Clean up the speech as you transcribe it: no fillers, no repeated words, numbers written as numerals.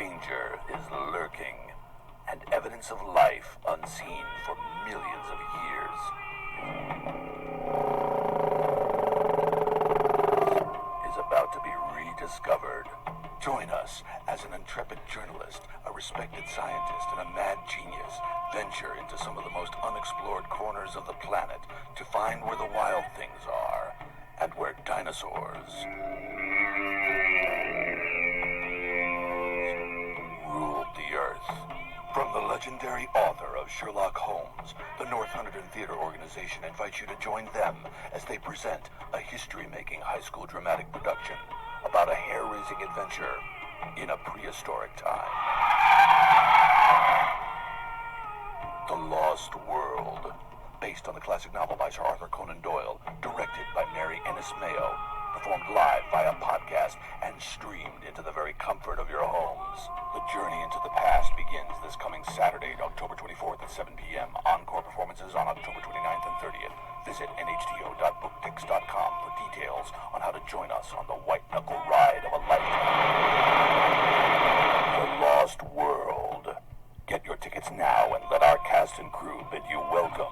danger is lurking, and evidence of life unseen for millions of years is about to be rediscovered. Join us as an intrepid journalist, a respected scientist, and a mad genius venture into some of the most unexplored corners of the planet to find where the wild things are and where dinosaurs ruled the earth. From the legendary author of Sherlock Holmes, the North Hunterdon Theater Organization invites you to join them as they present a history-making high school dramatic production about a hair-raising adventure in a prehistoric time. The Lost World, based on the classic novel by Sir Arthur Conan Doyle, directed by Mary Ennis Mayo, performed live via podcast and streamed into the very comfort of your homes. The journey into the past begins this coming Saturday, October 24th at 7 p.m. Encore performances on October 29th and 30th. Visit NHTO.booktix.com for details on how to join us on the white-knuckle ride of a lifetime. The Lost World. Get your tickets now and let our cast and crew bid you welcome.